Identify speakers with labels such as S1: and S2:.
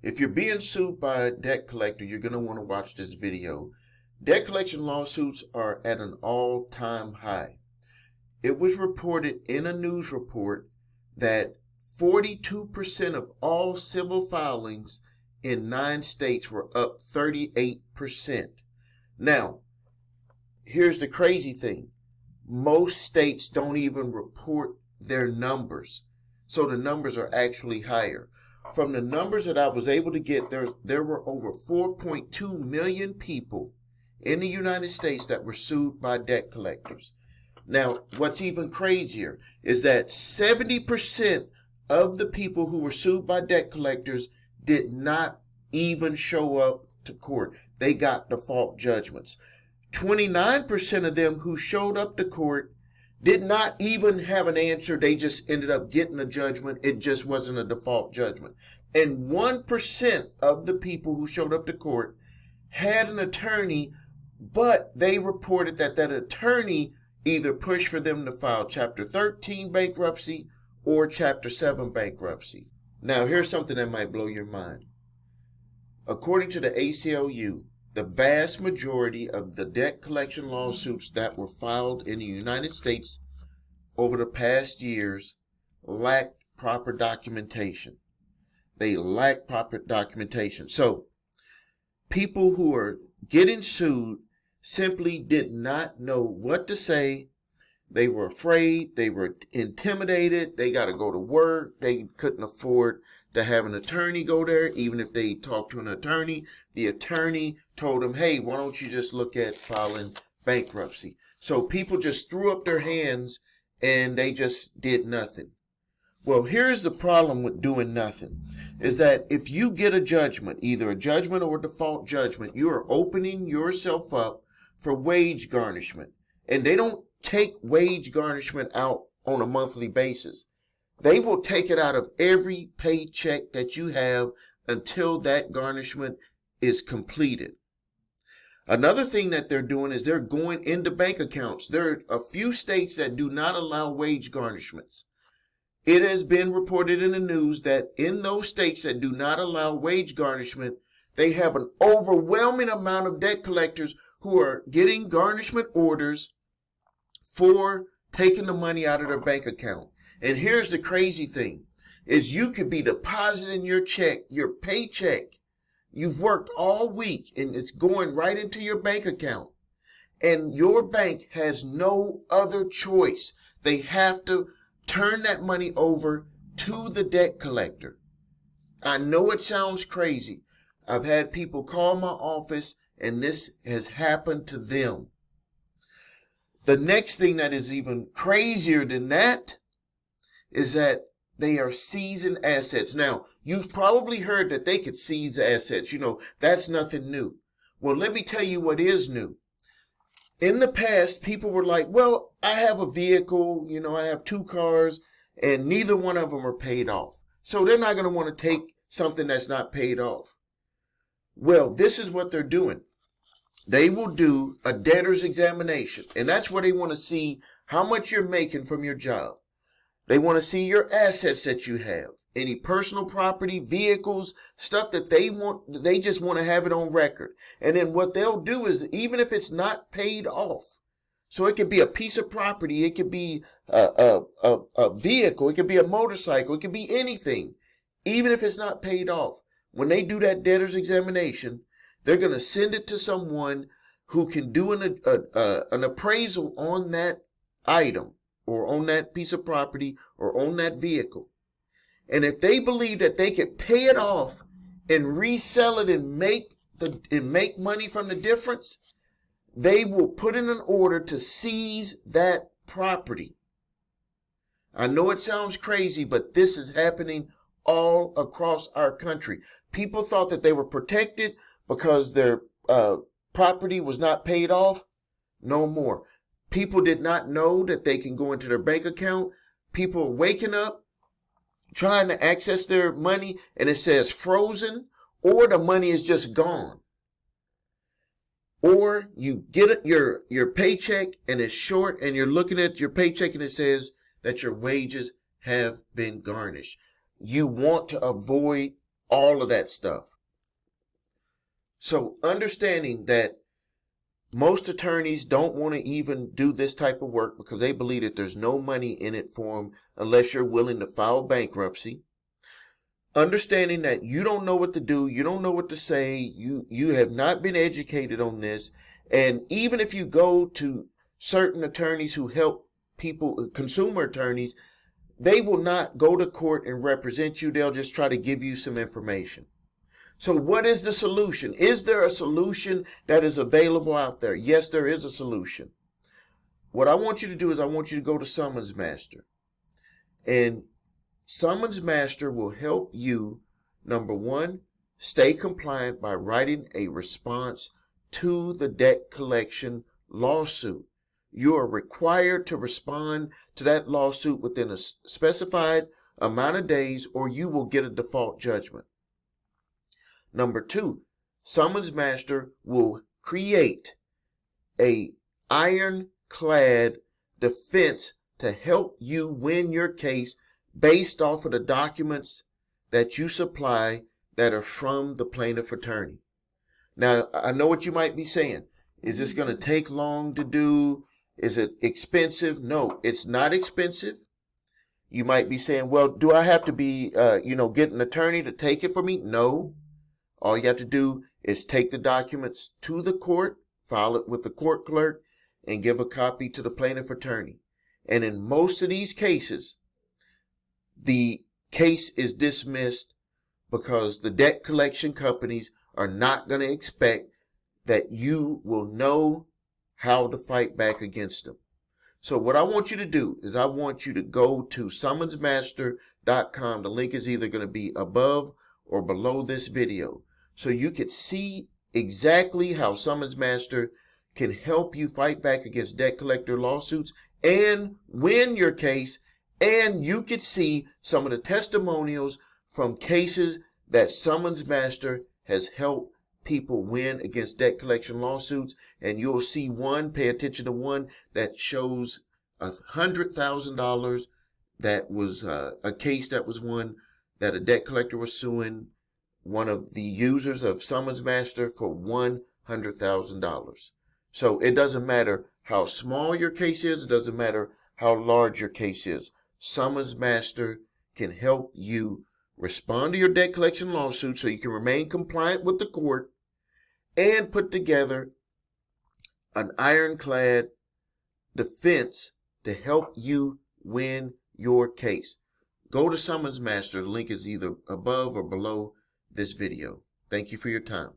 S1: If you're being sued by a debt collector, you're going to want to watch this video. Debt collection lawsuits are at an all-time high. It was reported in a news report that 42% of all civil filings in 9 states were up 38%. Now, here's the crazy thing. Most states don't even report their numbers. So the numbers are actually higher. From the numbers that I was able to get, there were over 4.2 million people in the United States that were sued by debt collectors. Now, what's even crazier is that 70% of the people who were sued by debt collectors did not even show up to court. They got default judgments. 29% of them who showed up to court did not even have an answer. They just ended up getting a judgment. It just wasn't a default judgment. And 1% of the people who showed up to court had an attorney, but they reported that that attorney either pushed for them to file Chapter 13 bankruptcy or Chapter 7 bankruptcy. Now, here's something that might blow your mind. According to the ACLU, the vast majority of the debt collection lawsuits that were filed in the United States over the past years lacked proper documentation. They lack proper documentation. So, people who are getting sued simply did not know what to say. They were afraid. They were intimidated. They got to go to work. They couldn't afford to have an attorney go there. Even if they talked to an attorney, the attorney told them, hey, why don't you just look at filing bankruptcy? So people just threw up their hands and they just did nothing. Well, here's the problem with doing nothing, is that if you get a judgment, either a judgment or a default judgment, you are opening yourself up for wage garnishment. And they don't take wage garnishment out on a monthly basis. They will take it out of every paycheck that you have until that garnishment is completed. Another thing that they're doing is they're going into bank accounts. There are a few states that do not allow wage garnishments. It has been reported in the news that in those states that do not allow wage garnishment, they have an overwhelming amount of debt collectors who are getting garnishment orders for taking the money out of their bank account. And here's the crazy thing, is you could be depositing your check, your paycheck. You've worked all week and it's going right into your bank account. And your bank has no other choice. They have to turn that money over to the debt collector. I know it sounds crazy. I've had people call my office and this has happened to them. The next thing that is even crazier than that is that they are seizing assets. Now, you've probably heard that they could seize assets. You know, that's nothing new. Well, let me tell you what is new. In the past, people were like, well, I have a vehicle, I have 2 cars, and neither one of them are paid off. So they're not going to want to take something that's not paid off. Well, this is what they're doing. They will do a debtor's examination, and that's where they want to see how much you're making from your job. They want to see your assets that you have, any personal property, vehicles, stuff that they just want to have it on record. And then what they'll do is, even if it's not paid off, so it could be a piece of property, it could be a vehicle, it could be a motorcycle, it could be anything, even if it's not paid off. When they do that debtor's examination, they're going to send it to someone who can do an appraisal on that item or on that piece of property or on that vehicle. And if they believe that they could pay it off and resell it and make money from the difference, they will put in an order to seize that property. I know it sounds crazy, but this is happening all across our country. People thought that they were protected because their property was not paid off. No more. People did not know that they can go into their bank account. People are waking up, trying to access their money, and it says frozen, or the money is just gone. Or you get your paycheck and it's short, and you're looking at your paycheck and it says that your wages have been garnished. You want to avoid all of that stuff. So understanding that most attorneys don't want to even do this type of work because they believe that there's no money in it for them unless you're willing to file bankruptcy. Understanding that you don't know what to do, you don't know what to say, you have not been educated on this. And even if you go to certain attorneys who help people, consumer attorneys, they will not go to court and represent you. They'll just try to give you some information. So what is the solution? Is there a solution that is available out there? Yes, there is a solution. What I want you to do is I want you to go to Summons Master. And Summons Master will help you, number one, stay compliant by writing a response to the debt collection lawsuit. You are required to respond to that lawsuit within a specified amount of days or you will get a default judgment. Number two, Summons Master will create a ironclad defense to help you win your case based off of the documents that you supply that are from the plaintiff attorney. Now, I know what you might be saying. Is this going to take long to do? Is it expensive? No, it's not expensive. You might be saying, well, do I have to be, get an attorney to take it for me? No. All you have to do is take the documents to the court, file it with the court clerk, and give a copy to the plaintiff attorney. And in most of these cases, the case is dismissed because the debt collection companies are not going to expect that you will know how to fight back against them. So what I want you to do is I want you to go to summonsmaster.com. The link is either going to be above or below this video. So you could see exactly how Summons Master can help you fight back against debt collector lawsuits and win your case. And you could see some of the testimonials from cases that Summons Master has helped people win against debt collection lawsuits. And you'll see one, pay attention to one that shows $100,000 that was a case that was won that a debt collector was suing one of the users of Summons Master for $100,000. So it doesn't matter how small your case is. It doesn't matter how large your case is. Summons Master can help you respond to your debt collection lawsuit so you can remain compliant with the court and put together an ironclad defense to help you win your case. Go to Summons Master. The link is either above or below this video. Thank you for your time.